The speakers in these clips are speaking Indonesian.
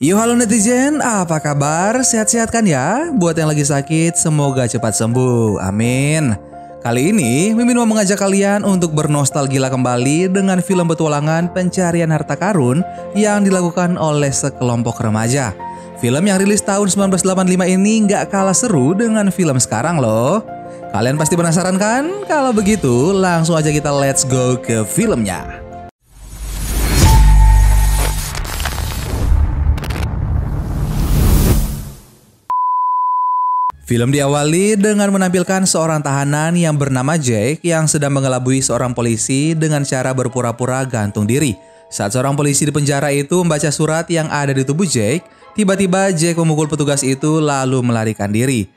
Yo halo netizen, apa kabar? Sehat-sehat kan ya? Buat yang lagi sakit, semoga cepat sembuh, amin. Kali ini, Mimin mau mengajak kalian untuk bernostalgia kembali dengan film petualangan pencarian harta karun yang dilakukan oleh sekelompok remaja. Film yang rilis tahun 1985 ini nggak kalah seru dengan film sekarang loh. Kalian pasti penasaran kan? Kalau begitu, langsung aja kita let's go ke filmnya. Film diawali dengan menampilkan seorang tahanan yang bernama Jake yang sedang mengelabui seorang polisi dengan cara berpura-pura gantung diri. Saat seorang polisi di penjara itu membaca surat yang ada di tubuh Jake, tiba-tiba Jake memukul petugas itu lalu melarikan diri.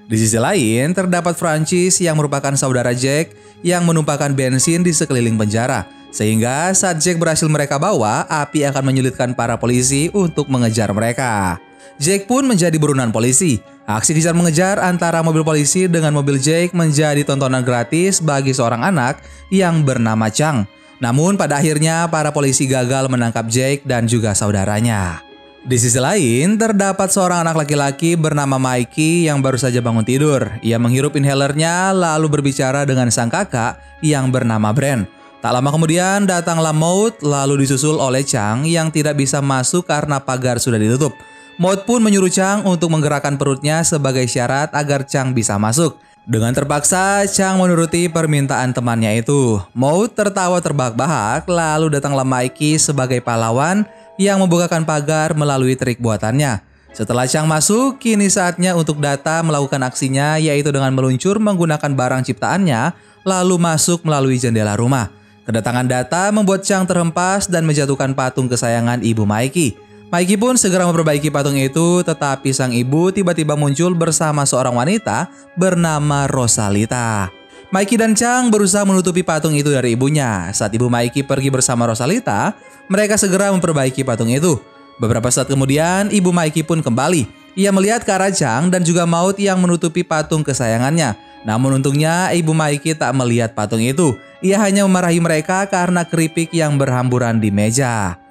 Di sisi lain, terdapat Francis yang merupakan saudara Jake yang menumpahkan bensin di sekeliling penjara. Sehingga saat Jake berhasil mereka bawa, api akan menyulitkan para polisi untuk mengejar mereka. Jake pun menjadi buronan polisi. Aksi kejar mengejar antara mobil polisi dengan mobil Jake menjadi tontonan gratis bagi seorang anak yang bernama Chang. Namun pada akhirnya para polisi gagal menangkap Jake dan juga saudaranya. Di sisi lain, terdapat seorang anak laki-laki bernama Mikey yang baru saja bangun tidur. Ia menghirup inhalernya lalu berbicara dengan sang kakak yang bernama Brent. Tak lama kemudian datanglah Maud lalu disusul oleh Chang yang tidak bisa masuk karena pagar sudah ditutup. Maud pun menyuruh Chang untuk menggerakkan perutnya sebagai syarat agar Chang bisa masuk. Dengan terpaksa, Chang menuruti permintaan temannya itu. Maud tertawa terbahak-bahak lalu datanglah Mikey sebagai pahlawan yang membukakan pagar melalui trik buatannya. Setelah Chang masuk, kini saatnya untuk Data melakukan aksinya yaitu dengan meluncur menggunakan barang ciptaannya lalu masuk melalui jendela rumah. Kedatangan Data membuat Chang terhempas dan menjatuhkan patung kesayangan ibu Mikey. Mikey pun segera memperbaiki patung itu, tetapi sang ibu tiba-tiba muncul bersama seorang wanita bernama Rosalita. Mikey dan Chang berusaha menutupi patung itu dari ibunya. Saat ibu Mikey pergi bersama Rosalita, mereka segera memperbaiki patung itu. Beberapa saat kemudian, ibu Mikey pun kembali. Ia melihat ke arah Chang dan juga Maud yang menutupi patung kesayangannya. Namun untungnya ibu Mikey tak melihat patung itu. Ia hanya memarahi mereka karena keripik yang berhamburan di meja.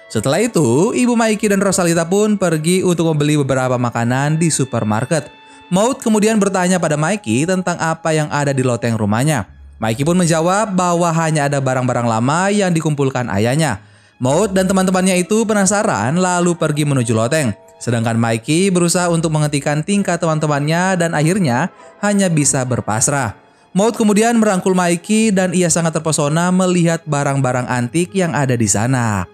Setelah itu, ibu Mikey dan Rosalita pun pergi untuk membeli beberapa makanan di supermarket. Maud kemudian bertanya pada Mikey tentang apa yang ada di loteng rumahnya. Mikey pun menjawab bahwa hanya ada barang-barang lama yang dikumpulkan ayahnya. Maud dan teman-temannya itu penasaran lalu pergi menuju loteng. Sedangkan Mikey berusaha untuk menghentikan tingkah teman-temannya dan akhirnya hanya bisa berpasrah. Maud kemudian merangkul Mikey dan ia sangat terpesona melihat barang-barang antik yang ada di sana.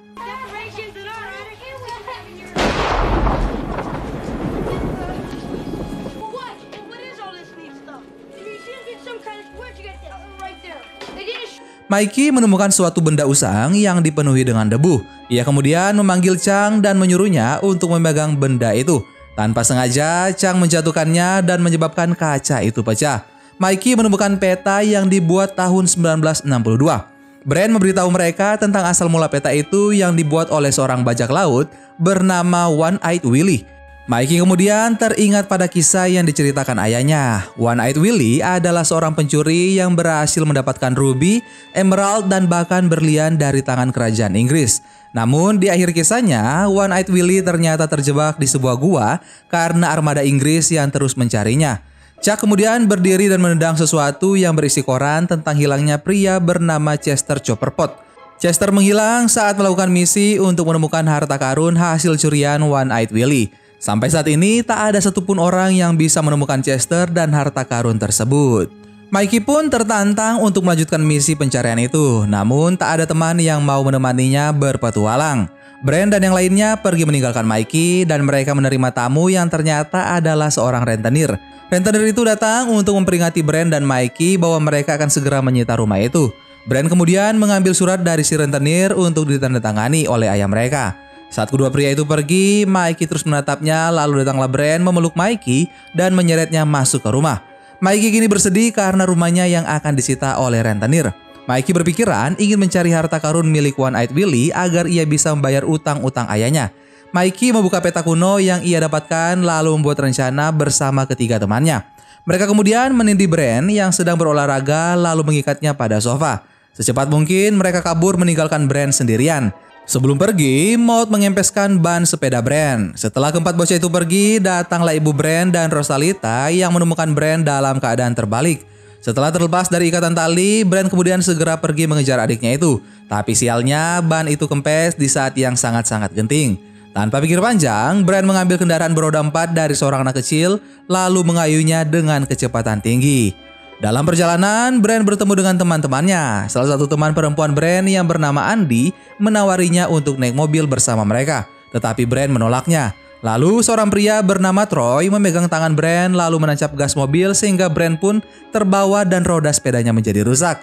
Mikey menemukan suatu benda usang yang dipenuhi dengan debu. Ia kemudian memanggil Chang dan menyuruhnya untuk memegang benda itu. Tanpa sengaja, Chang menjatuhkannya dan menyebabkan kaca itu pecah. Mikey menemukan peta yang dibuat tahun 1962. Brent memberitahu mereka tentang asal mula peta itu yang dibuat oleh seorang bajak laut bernama One-Eyed Willie. Mikey kemudian teringat pada kisah yang diceritakan ayahnya. One-Eyed Willie adalah seorang pencuri yang berhasil mendapatkan ruby, emerald, dan bahkan berlian dari tangan kerajaan Inggris. Namun di akhir kisahnya, One-Eyed Willie ternyata terjebak di sebuah gua karena armada Inggris yang terus mencarinya. Chuck kemudian berdiri dan menendang sesuatu yang berisi koran tentang hilangnya pria bernama Chester Copperpot. Chester menghilang saat melakukan misi untuk menemukan harta karun hasil curian One-Eyed Willie. Sampai saat ini tak ada satupun orang yang bisa menemukan Chester dan harta karun tersebut. Mikey pun tertantang untuk melanjutkan misi pencarian itu, namun tak ada teman yang mau menemaninya berpetualang. Brent dan yang lainnya pergi meninggalkan Mikey dan mereka menerima tamu yang ternyata adalah seorang rentenir. Rentenir itu datang untuk memperingati Brent dan Mikey bahwa mereka akan segera menyita rumah itu. Brent kemudian mengambil surat dari si rentenir untuk ditandatangani oleh ayah mereka. Saat kedua pria itu pergi, Mikey terus menatapnya lalu datanglah Brent memeluk Mikey dan menyeretnya masuk ke rumah. Mikey kini bersedih karena rumahnya yang akan disita oleh rentenir. Mikey berpikiran ingin mencari harta karun milik One-Eyed Willie agar ia bisa membayar utang-utang ayahnya. Mikey membuka peta kuno yang ia dapatkan lalu membuat rencana bersama ketiga temannya. Mereka kemudian menindih Brand yang sedang berolahraga lalu mengikatnya pada sofa. Secepat mungkin mereka kabur meninggalkan Brand sendirian. Sebelum pergi, Maud mengempeskan ban sepeda Brand. Setelah keempat bocah itu pergi, datanglah ibu Brand dan Rosalita yang menemukan Brand dalam keadaan terbalik. Setelah terlepas dari ikatan tali, Brand kemudian segera pergi mengejar adiknya itu. Tapi sialnya, ban itu kempes di saat yang sangat-sangat genting. Tanpa pikir panjang, Brand mengambil kendaraan beroda 4 dari seorang anak kecil, lalu mengayunya dengan kecepatan tinggi. Dalam perjalanan, Brand bertemu dengan teman-temannya. Salah satu teman perempuan Brand yang bernama Andi menawarinya untuk naik mobil bersama mereka. Tetapi Brand menolaknya. Lalu seorang pria bernama Troy memegang tangan Brand lalu menancap gas mobil sehingga Brand pun terbawa dan roda sepedanya menjadi rusak.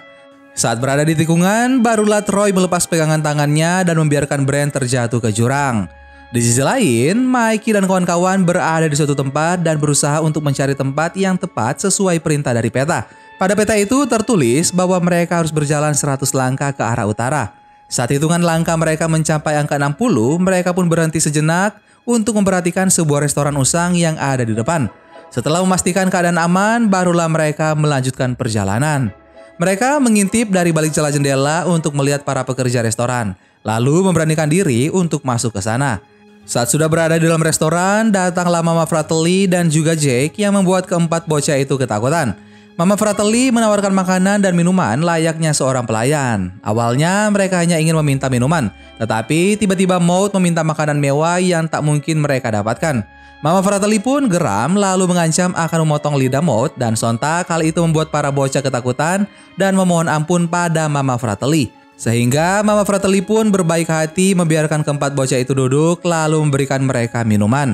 Saat berada di tikungan, barulah Troy melepas pegangan tangannya dan membiarkan Brand terjatuh ke jurang. Di sisi lain, Mikey dan kawan-kawan berada di suatu tempat dan berusaha untuk mencari tempat yang tepat sesuai perintah dari peta. Pada peta itu tertulis bahwa mereka harus berjalan 100 langkah ke arah utara. Saat hitungan langkah mereka mencapai angka 60, mereka pun berhenti sejenak untuk memperhatikan sebuah restoran usang yang ada di depan. Setelah memastikan keadaan aman, barulah mereka melanjutkan perjalanan. Mereka mengintip dari balik celah jendela untuk melihat para pekerja restoran, lalu memberanikan diri untuk masuk ke sana. Saat sudah berada di dalam restoran, datanglah Mama Fratelli dan juga Jake yang membuat keempat bocah itu ketakutan. Mama Fratelli menawarkan makanan dan minuman layaknya seorang pelayan. Awalnya mereka hanya ingin meminta minuman, tetapi tiba-tiba Maud meminta makanan mewah yang tak mungkin mereka dapatkan. Mama Fratelli pun geram lalu mengancam akan memotong lidah Maud dan sontak hal itu membuat para bocah ketakutan dan memohon ampun pada Mama Fratelli. Sehingga Mama Fratelli pun berbaik hati membiarkan keempat bocah itu duduk lalu memberikan mereka minuman.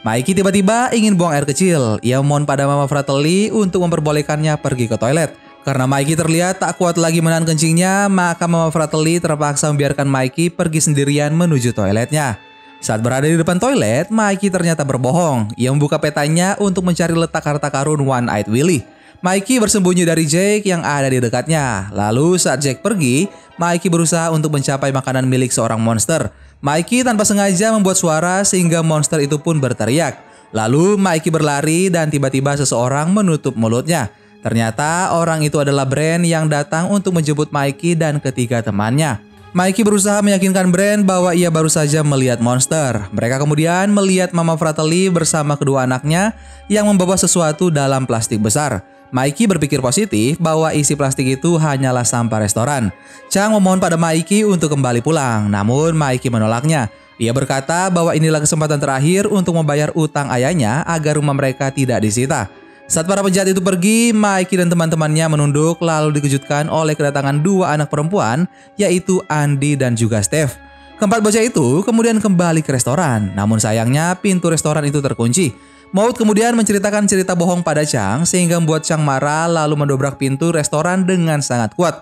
Mikey tiba-tiba ingin buang air kecil. Ia memohon pada Mama Fratelli untuk memperbolehkannya pergi ke toilet. Karena Mikey terlihat tak kuat lagi menahan kencingnya, maka Mama Fratelli terpaksa membiarkan Mikey pergi sendirian menuju toiletnya. Saat berada di depan toilet, Mikey ternyata berbohong. Ia membuka petanya untuk mencari letak harta karun One-Eyed Willy. Mikey bersembunyi dari Jake yang ada di dekatnya. Lalu saat Jake pergi, Mikey berusaha untuk mencapai makanan milik seorang monster. Mikey tanpa sengaja membuat suara sehingga monster itu pun berteriak. Lalu Mikey berlari dan tiba-tiba seseorang menutup mulutnya. Ternyata orang itu adalah Brand yang datang untuk menjemput Mikey dan ketiga temannya. Mikey berusaha meyakinkan Brand bahwa ia baru saja melihat monster. Mereka kemudian melihat Mama Fratelli bersama kedua anaknya yang membawa sesuatu dalam plastik besar. Mikey berpikir positif bahwa isi plastik itu hanyalah sampah restoran. Chang memohon pada Mikey untuk kembali pulang, namun Mikey menolaknya. Ia berkata bahwa inilah kesempatan terakhir untuk membayar utang ayahnya agar rumah mereka tidak disita. Saat para penjahat itu pergi, Mikey dan teman-temannya menunduk lalu dikejutkan oleh kedatangan dua anak perempuan, yaitu Andy dan juga Steph. Keempat bocah itu kemudian kembali ke restoran, namun sayangnya pintu restoran itu terkunci. Maud kemudian menceritakan cerita bohong pada Chang sehingga membuat Chang marah lalu mendobrak pintu restoran dengan sangat kuat.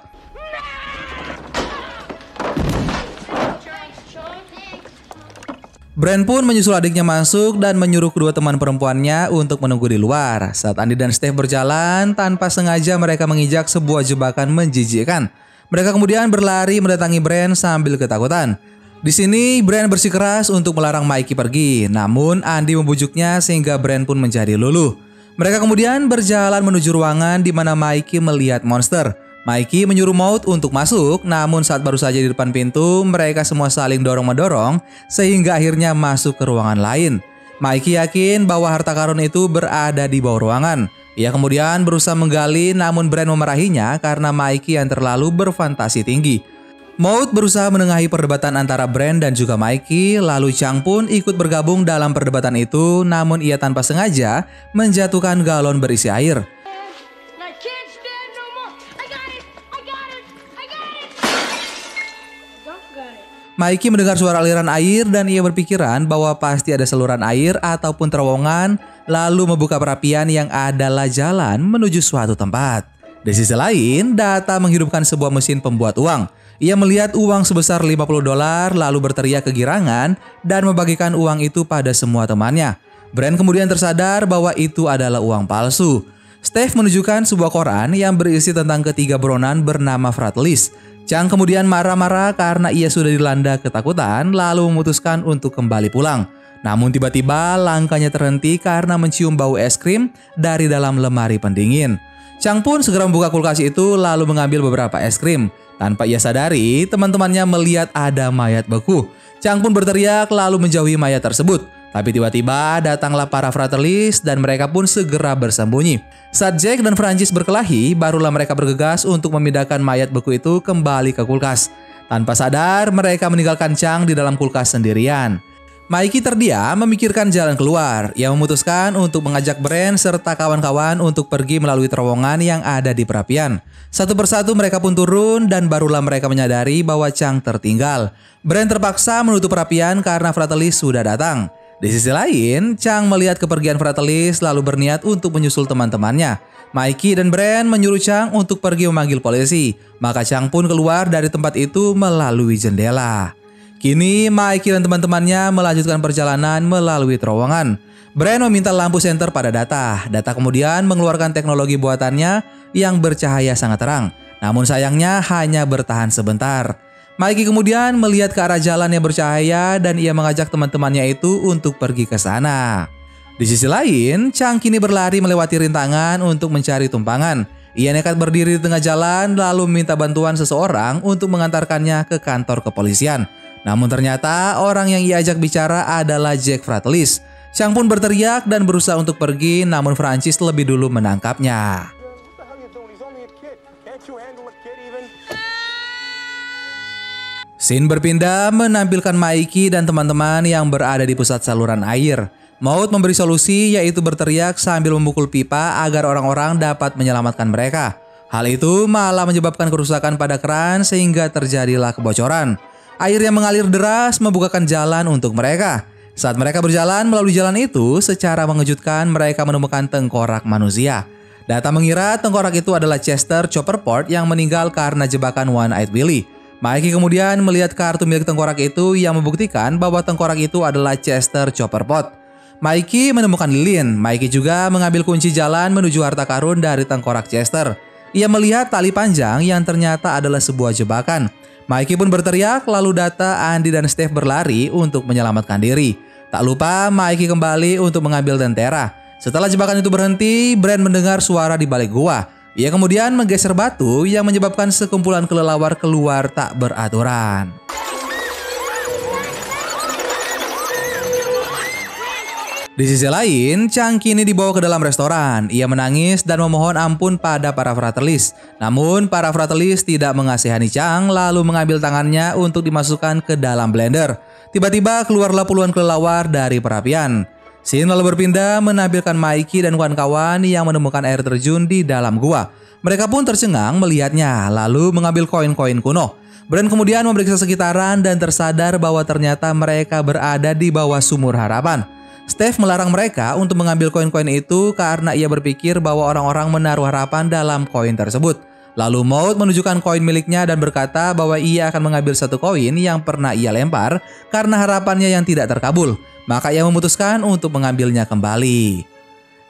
Brand pun menyusul adiknya masuk dan menyuruh kedua teman perempuannya untuk menunggu di luar. Saat Andy dan Steph berjalan, tanpa sengaja mereka menginjak sebuah jebakan menjijikkan. Mereka kemudian berlari mendatangi Brand sambil ketakutan. Di sini, Brand bersikeras untuk melarang Mikey pergi, namun Andy membujuknya sehingga Brand pun menjadi luluh. Mereka kemudian berjalan menuju ruangan di mana Mikey melihat monster. Mikey menyuruh Maud untuk masuk, namun saat baru saja di depan pintu, mereka semua saling dorong-mendorong sehingga akhirnya masuk ke ruangan lain. Mikey yakin bahwa harta karun itu berada di bawah ruangan. Ia kemudian berusaha menggali, namun Brand memarahinya karena Mikey yang terlalu berfantasi tinggi. Maud berusaha menengahi perdebatan antara Brand dan juga Mikey, lalu Chang pun ikut bergabung dalam perdebatan itu, namun ia tanpa sengaja menjatuhkan galon berisi air. Mikey mendengar suara aliran air dan ia berpikiran bahwa pasti ada saluran air ataupun terowongan, lalu membuka perapian yang adalah jalan menuju suatu tempat. Di sisi lain, Data menghidupkan sebuah mesin pembuat uang. Ia melihat uang sebesar $50 lalu berteriak kegirangan dan membagikan uang itu pada semua temannya. Brand kemudian tersadar bahwa itu adalah uang palsu. Steph menunjukkan sebuah koran yang berisi tentang ketiga buronan bernama Fratellis. Chang kemudian marah-marah karena ia sudah dilanda ketakutan lalu memutuskan untuk kembali pulang. Namun tiba-tiba langkahnya terhenti karena mencium bau es krim dari dalam lemari pendingin. Chang pun segera membuka kulkas itu lalu mengambil beberapa es krim. Tanpa ia sadari, teman-temannya melihat ada mayat beku. Chang pun berteriak lalu menjauhi mayat tersebut. Tapi tiba-tiba datanglah para Fraterlis dan mereka pun segera bersembunyi. Saat Jack dan Francis berkelahi, barulah mereka bergegas untuk memindahkan mayat beku itu kembali ke kulkas. Tanpa sadar, mereka meninggalkan Chang di dalam kulkas sendirian. Mikey terdiam memikirkan jalan keluar. Ia memutuskan untuk mengajak Brent serta kawan-kawan untuk pergi melalui terowongan yang ada di perapian. Satu persatu mereka pun turun dan barulah mereka menyadari bahwa Chang tertinggal. Brent terpaksa menutup perapian karena Fraterlis sudah datang. Di sisi lain, Chang melihat kepergian Fraterlis lalu berniat untuk menyusul teman-temannya. Mikey dan Brent menyuruh Chang untuk pergi memanggil polisi. Maka Chang pun keluar dari tempat itu melalui jendela. Kini Mikey dan teman-temannya melanjutkan perjalanan melalui terowongan. Brent meminta lampu senter pada Data. Data kemudian mengeluarkan teknologi buatannya yang bercahaya sangat terang. Namun sayangnya hanya bertahan sebentar. Mikey kemudian melihat ke arah jalan yang bercahaya dan ia mengajak teman-temannya itu untuk pergi ke sana. Di sisi lain, Chang kini berlari melewati rintangan untuk mencari tumpangan. Ia nekat berdiri di tengah jalan lalu meminta bantuan seseorang untuk mengantarkannya ke kantor kepolisian. Namun ternyata orang yang ia ajak bicara adalah Jack Fraterlis. Chang pun berteriak dan berusaha untuk pergi, namun Francis lebih dulu menangkapnya. Scene berpindah menampilkan Mikey dan teman-teman yang berada di pusat saluran air. Maud memberi solusi yaitu berteriak sambil memukul pipa agar orang-orang dapat menyelamatkan mereka. Hal itu malah menyebabkan kerusakan pada keran sehingga terjadilah kebocoran. Air yang mengalir deras membukakan jalan untuk mereka. Saat mereka berjalan melalui jalan itu, secara mengejutkan mereka menemukan tengkorak manusia. Data mengira tengkorak itu adalah Chester Chopperpot yang meninggal karena jebakan One-Eyed Willy. Mikey kemudian melihat kartu milik tengkorak itu yang membuktikan bahwa tengkorak itu adalah Chester Chopperpot. Mikey menemukan lilin. Mikey juga mengambil kunci jalan menuju harta karun dari tengkorak Chester. Ia melihat tali panjang yang ternyata adalah sebuah jebakan. Mikey pun berteriak lalu Data, Andy dan Steve berlari untuk menyelamatkan diri. Tak lupa Mikey kembali untuk mengambil tentera. Setelah jebakan itu berhenti, Brent mendengar suara di balik gua. Ia kemudian menggeser batu yang menyebabkan sekumpulan kelelawar keluar tak beraturan. Di sisi lain, Chang kini dibawa ke dalam restoran. Ia menangis dan memohon ampun pada para Fraterlis. Namun, para Fraterlis tidak mengasihani Chang lalu mengambil tangannya untuk dimasukkan ke dalam blender. Tiba-tiba keluarlah puluhan kelelawar dari perapian. Scene lalu berpindah menampilkan Mikey dan kawan-kawan yang menemukan air terjun di dalam gua. Mereka pun tercengang melihatnya lalu mengambil koin-koin kuno. Brent kemudian memeriksa sekitaran dan tersadar bahwa ternyata mereka berada di bawah sumur harapan. Steve melarang mereka untuk mengambil koin-koin itu karena ia berpikir bahwa orang-orang menaruh harapan dalam koin tersebut. Lalu Maud menunjukkan koin miliknya dan berkata bahwa ia akan mengambil satu koin yang pernah ia lempar karena harapannya yang tidak terkabul. Maka ia memutuskan untuk mengambilnya kembali.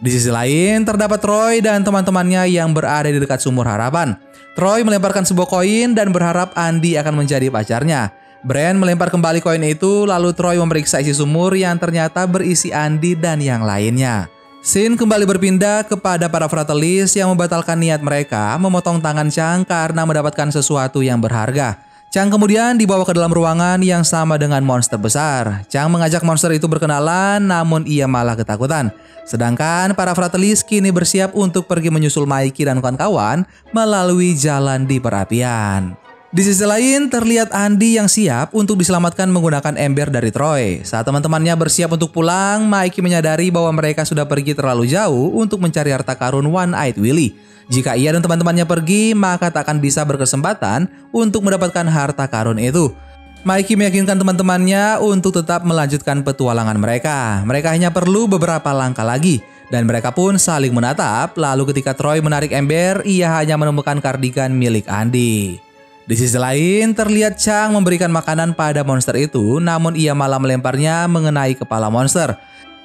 Di sisi lain, terdapat Troy dan teman-temannya yang berada di dekat sumur harapan. Troy melemparkan sebuah koin dan berharap Andy akan menjadi pacarnya. Brent melempar kembali koin itu, lalu Troy memeriksa isi sumur yang ternyata berisi Andy dan yang lainnya. Scene kembali berpindah kepada para Fraterlis yang membatalkan niat mereka memotong tangan Chang karena mendapatkan sesuatu yang berharga. Chang kemudian dibawa ke dalam ruangan yang sama dengan monster besar. Chang mengajak monster itu berkenalan, namun ia malah ketakutan. Sedangkan para Fraterlis kini bersiap untuk pergi menyusul Mikey dan kawan-kawan melalui jalan di perapian. Di sisi lain, terlihat Andy yang siap untuk diselamatkan menggunakan ember dari Troy. Saat teman-temannya bersiap untuk pulang, Mikey menyadari bahwa mereka sudah pergi terlalu jauh untuk mencari harta karun One-Eyed Willy. Jika ia dan teman-temannya pergi, maka tak akan bisa berkesempatan untuk mendapatkan harta karun itu. Mikey meyakinkan teman-temannya untuk tetap melanjutkan petualangan mereka. Mereka hanya perlu beberapa langkah lagi. Dan mereka pun saling menatap, lalu ketika Troy menarik ember, ia hanya menemukan kardigan milik Andy. Di sisi lain, terlihat Chang memberikan makanan pada monster itu, namun ia malah melemparnya mengenai kepala monster.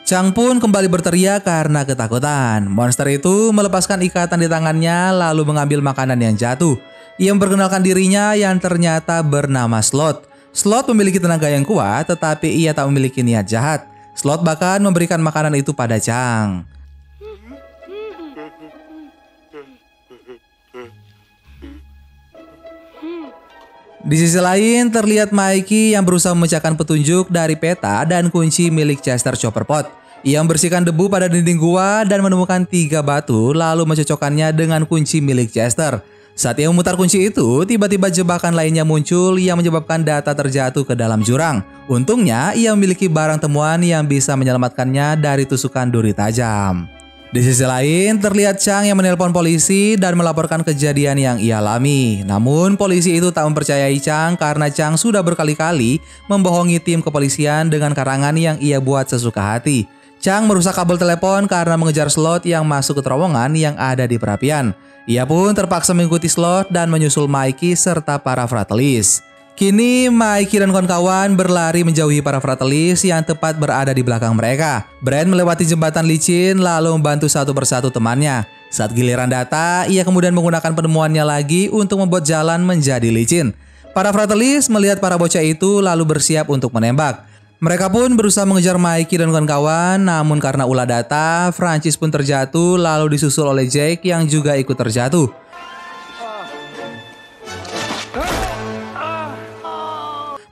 Chang pun kembali berteriak karena ketakutan. Monster itu melepaskan ikatan di tangannya lalu mengambil makanan yang jatuh. Ia memperkenalkan dirinya yang ternyata bernama Sloth. Sloth memiliki tenaga yang kuat, tetapi ia tak memiliki niat jahat. Slot bahkan memberikan makanan itu pada Chang. Di sisi lain, terlihat Mikey yang berusaha memecahkan petunjuk dari peta dan kunci milik Chester Chopperpot. Ia membersihkan debu pada dinding gua dan menemukan 3 batu lalu mencocokkannya dengan kunci milik Chester. Saat ia memutar kunci itu, tiba-tiba jebakan lainnya muncul yang menyebabkan Data terjatuh ke dalam jurang. Untungnya, ia memiliki barang temuan yang bisa menyelamatkannya dari tusukan duri tajam. Di sisi lain, terlihat Chang yang menelpon polisi dan melaporkan kejadian yang ia alami. Namun, polisi itu tak mempercayai Chang karena Chang sudah berkali-kali membohongi tim kepolisian dengan karangan yang ia buat sesuka hati. Chang merusak kabel telepon karena mengejar Slot yang masuk ke terowongan yang ada di perapian. Ia pun terpaksa mengikuti Slot dan menyusul Mikey serta para Fratellis. Kini, Mikey dan kawan-kawan berlari menjauhi para Fratellis yang tepat berada di belakang mereka. Brand melewati jembatan licin lalu membantu satu persatu temannya. Saat giliran Data, ia kemudian menggunakan penemuannya lagi untuk membuat jalan menjadi licin. Para Fratellis melihat para bocah itu lalu bersiap untuk menembak. Mereka pun berusaha mengejar Mikey dan kawan-kawan, namun karena ulah Data, Francis pun terjatuh lalu disusul oleh Jake yang juga ikut terjatuh.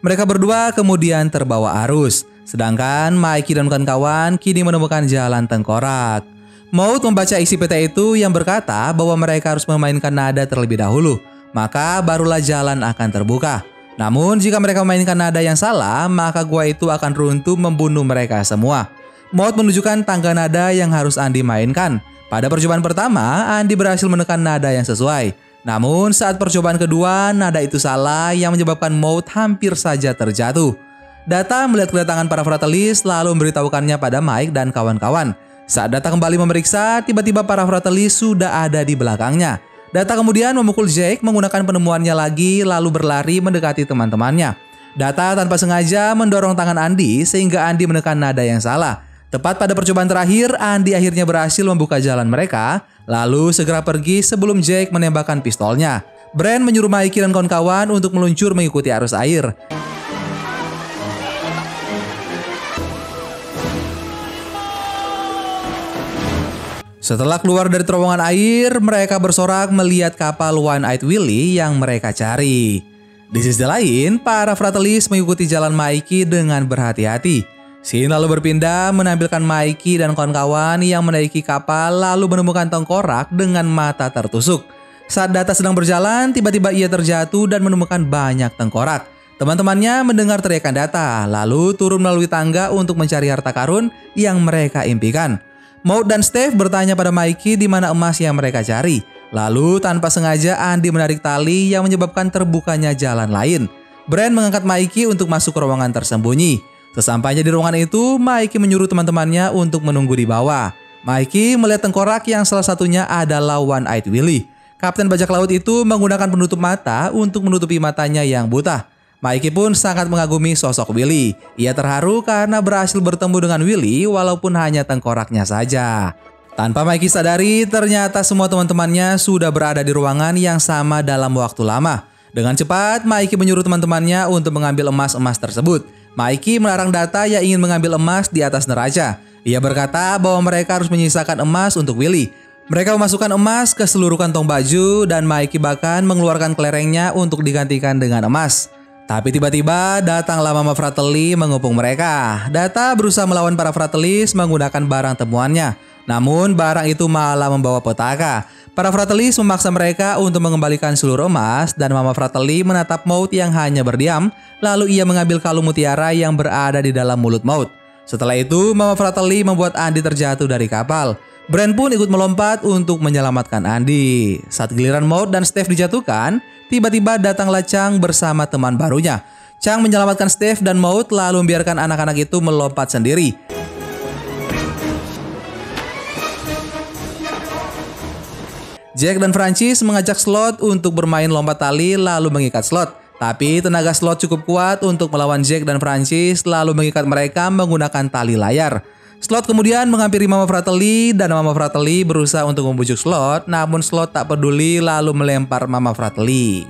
Mereka berdua kemudian terbawa arus, sedangkan Mikey dan kawan-kawan kini menemukan jalan tengkorak. Maud membaca isi peta itu yang berkata bahwa mereka harus memainkan nada terlebih dahulu, maka barulah jalan akan terbuka. Namun jika mereka memainkan nada yang salah, maka gua itu akan runtuh membunuh mereka semua. Maud menunjukkan tangga nada yang harus Andy mainkan. Pada percobaan pertama, Andy berhasil menekan nada yang sesuai. Namun saat percobaan kedua, nada itu salah yang menyebabkan Maud hampir saja terjatuh. Data melihat kedatangan para Fratellis lalu memberitahukannya pada Mike dan kawan-kawan. Saat Data kembali memeriksa, tiba-tiba para Fratellis sudah ada di belakangnya. Data kemudian memukul Jake menggunakan penemuannya lagi lalu berlari mendekati teman-temannya. Data tanpa sengaja mendorong tangan Andy sehingga Andy menekan nada yang salah. Tepat pada percobaan terakhir, Andy akhirnya berhasil membuka jalan mereka, lalu segera pergi sebelum Jake menembakkan pistolnya. Brand menyuruh Mikey dan kawan-kawan untuk meluncur mengikuti arus air. Setelah keluar dari terowongan air, mereka bersorak melihat kapal One-Eyed Willy yang mereka cari. Di sisi lain, para Fratellis mengikuti jalan Mikey dengan berhati-hati. Scene lalu berpindah menampilkan Mikey dan kawan-kawan yang menaiki kapal lalu menemukan tengkorak dengan mata tertusuk. Saat Data sedang berjalan, tiba-tiba ia terjatuh dan menemukan banyak tengkorak. Teman-temannya mendengar teriakan Data, lalu turun melalui tangga untuk mencari harta karun yang mereka impikan. Maud dan Steve bertanya pada Mikey di mana emas yang mereka cari. Lalu tanpa sengaja Andy menarik tali yang menyebabkan terbukanya jalan lain. Brand mengangkat Mikey untuk masuk ke ruangan tersembunyi. Sesampainya di ruangan itu, Mikey menyuruh teman-temannya untuk menunggu di bawah. Mikey melihat tengkorak yang salah satunya adalah One-Eyed Willy. Kapten bajak laut itu menggunakan penutup mata untuk menutupi matanya yang buta. Mikey pun sangat mengagumi sosok Willy. Ia terharu karena berhasil bertemu dengan Willy walaupun hanya tengkoraknya saja. Tanpa Mikey sadari, ternyata semua teman-temannya sudah berada di ruangan yang sama dalam waktu lama. Dengan cepat, Mikey menyuruh teman-temannya untuk mengambil emas-emas tersebut. Mikey melarang Data yang ingin mengambil emas di atas neraca. Ia berkata bahwa mereka harus menyisakan emas untuk Willy. Mereka memasukkan emas ke seluruh kantong baju dan Mikey bahkan mengeluarkan kelerengnya untuk digantikan dengan emas. Tapi tiba-tiba datanglah Mama Fratelli mengepung mereka. Data berusaha melawan para Fratellis menggunakan barang temuannya. Namun barang itu malah membawa petaka. Para Fratellis memaksa mereka untuk mengembalikan seluruh emas dan Mama Fratelli menatap Maud yang hanya berdiam. Lalu ia mengambil kalung mutiara yang berada di dalam mulut Maud. Setelah itu Mama Fratelli membuat Andy terjatuh dari kapal. Brand pun ikut melompat untuk menyelamatkan Andy. Saat giliran Maud dan Steve dijatuhkan, tiba-tiba datanglah Chang bersama teman barunya. Chang menyelamatkan Steve dan Maud lalu membiarkan anak-anak itu melompat sendiri. Jack dan Francis mengajak Slot untuk bermain lompat tali lalu mengikat Slot. Tapi tenaga Slot cukup kuat untuk melawan Jack dan Francis lalu mengikat mereka menggunakan tali layar. Slot kemudian menghampiri Mama Fratelli dan Mama Fratelli berusaha untuk membujuk Slot, namun Slot tak peduli lalu melempar Mama Fratelli.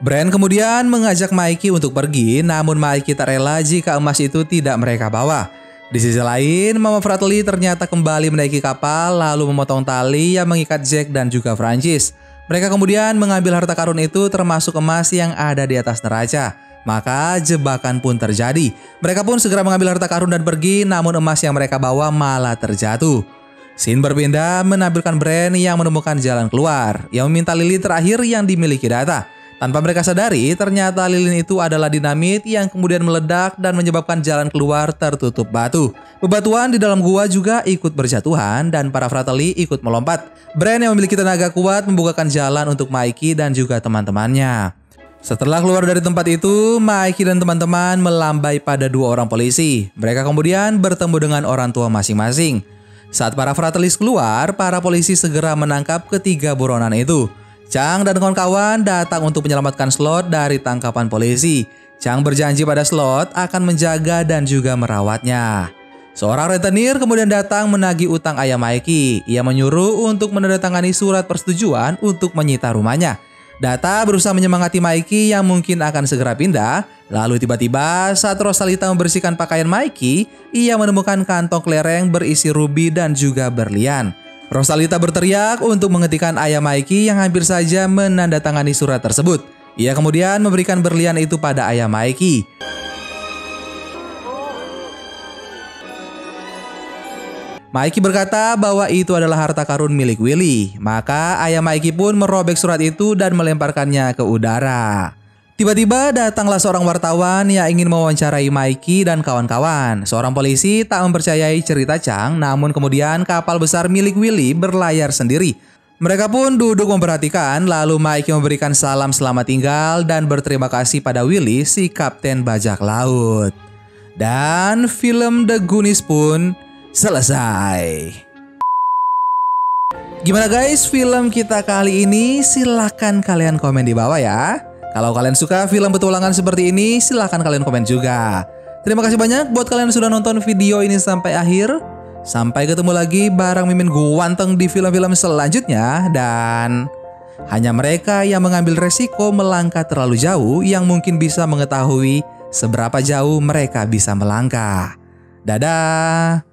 Brand kemudian mengajak Mikey untuk pergi, namun Mikey tak rela jika emas itu tidak mereka bawa. Di sisi lain, Mama Fratelli ternyata kembali menaiki kapal lalu memotong tali yang mengikat Jack dan juga Francis. Mereka kemudian mengambil harta karun itu termasuk emas yang ada di atas neraca. Maka jebakan pun terjadi. Mereka pun segera mengambil harta karun dan pergi, namun emas yang mereka bawa malah terjatuh. Scene berpindah menampilkan Brand yang menemukan jalan keluar, yang meminta lilin terakhir yang dimiliki Data. Tanpa mereka sadari, ternyata lilin itu adalah dinamit yang kemudian meledak dan menyebabkan jalan keluar tertutup batu. Bebatuan di dalam gua juga ikut berjatuhan dan para Fratelli ikut melompat. Brand yang memiliki tenaga kuat membukakan jalan untuk Mikey dan juga teman-temannya. Setelah keluar dari tempat itu, Mikey dan teman-teman melambai pada 2 orang polisi. Mereka kemudian bertemu dengan orang tua masing-masing. Saat para Fratellis keluar, para polisi segera menangkap ketiga buronan itu. Chang dan kawan-kawan datang untuk menyelamatkan Slot dari tangkapan polisi. Chang berjanji pada Slot akan menjaga dan juga merawatnya. Seorang rentenir kemudian datang menagih utang ayah Mikey. Ia menyuruh untuk menandatangani surat persetujuan untuk menyita rumahnya. Data berusaha menyemangati Mikey yang mungkin akan segera pindah. Lalu tiba-tiba saat Rosalita membersihkan pakaian Mikey, ia menemukan kantong kelereng berisi rubi dan juga berlian. Rosalita berteriak untuk menghentikan ayah Mikey yang hampir saja menandatangani surat tersebut. Ia kemudian memberikan berlian itu pada ayah Mikey. Mikey berkata bahwa itu adalah harta karun milik Willy. Maka ayah Mikey pun merobek surat itu dan melemparkannya ke udara. Tiba-tiba datanglah seorang wartawan yang ingin mewawancarai Mikey dan kawan-kawan. Seorang polisi tak mempercayai cerita Chang, namun kemudian kapal besar milik Willy berlayar sendiri. Mereka pun duduk memperhatikan, lalu Mikey memberikan salam selamat tinggal dan berterima kasih pada Willy, si kapten bajak laut. Dan film The Goonies pun selesai. Gimana guys film kita kali ini? Silahkan kalian komen di bawah ya. Kalau kalian suka film petualangan seperti ini, silahkan kalian komen juga. Terima kasih banyak buat kalian yang sudah nonton video ini sampai akhir. Sampai ketemu lagi bareng Mimin Guanteng di film-film selanjutnya. Dan hanya mereka yang mengambil resiko melangkah terlalu jauh yang mungkin bisa mengetahui seberapa jauh mereka bisa melangkah. Dadah!